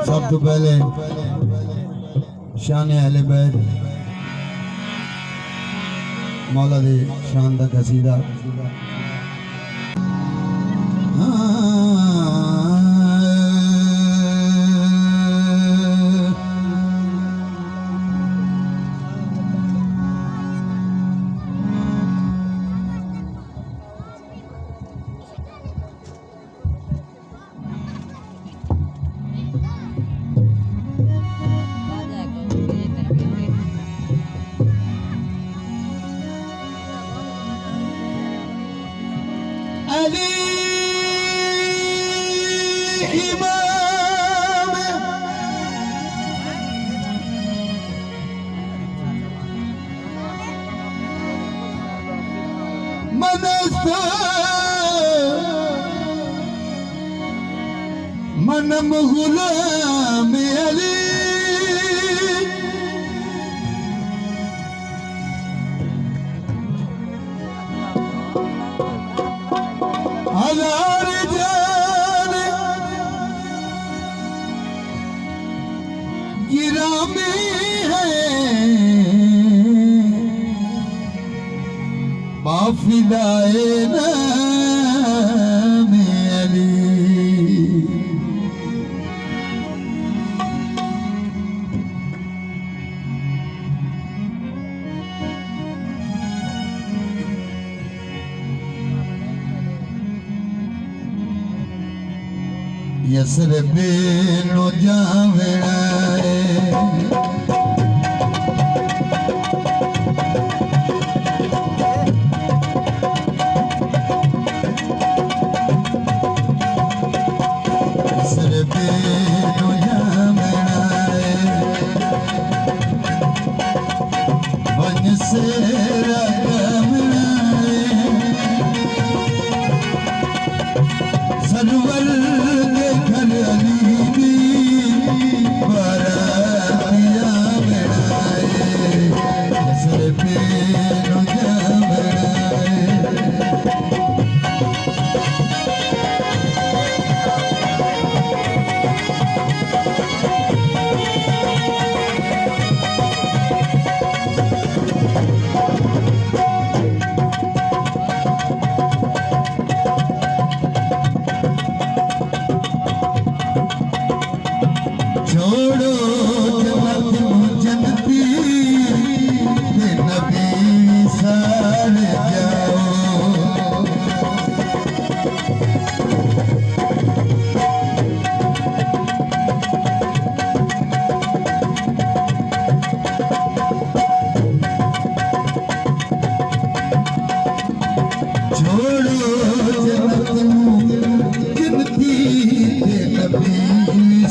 सब तो पहले शान अहले बैत मौला दे शान दा कसीदा अली इमाम मनस्त मनम गुलाम अली हजार जान गिरामी है माफिलाए नाम अली यसरब नो जावड़ा यसरब नो जावड़ा वन से रगमड़ा सरवर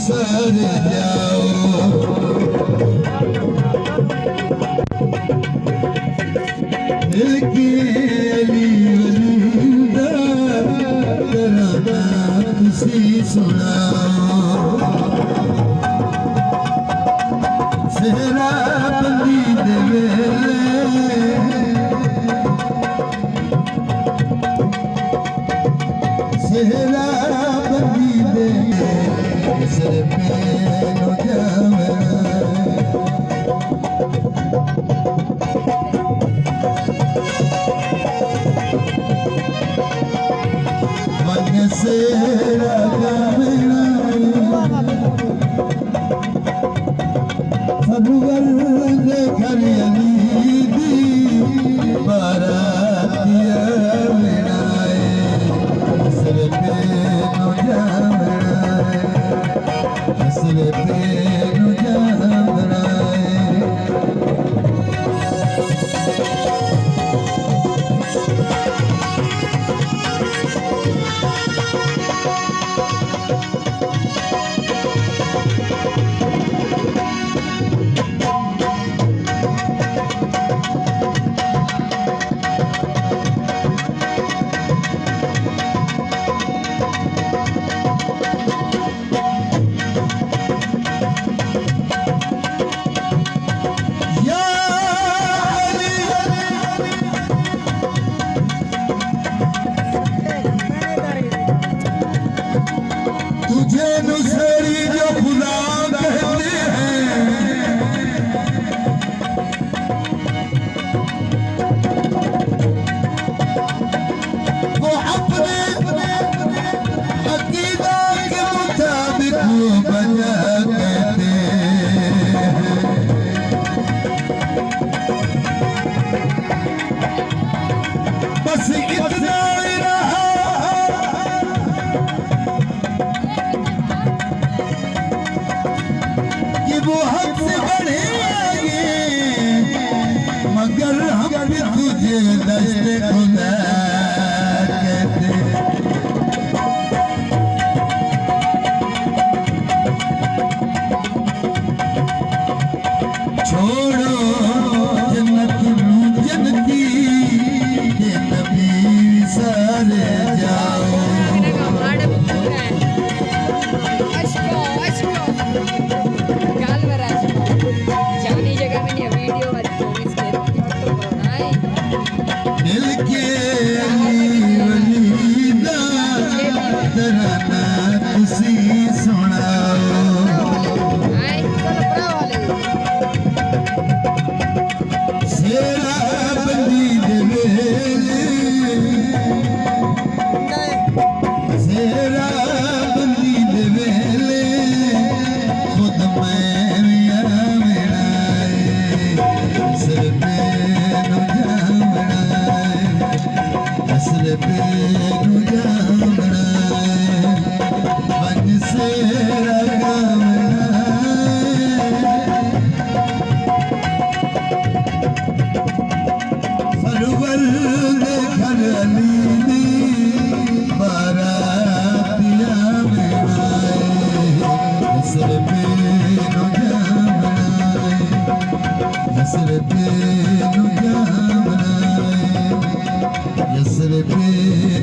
सर जाओ दिल के अली वलीदा तेरा नाम किसी सुनाओ सेहरा बंदी दे वेले सेहरा बंदी दे सर पे नो जावड़ा मन से रगमड़ा सरवर दे घर अली दी बारातिया मिलाए सर पे नो जावड़ा असले पे नु जावड़ा Yasre pe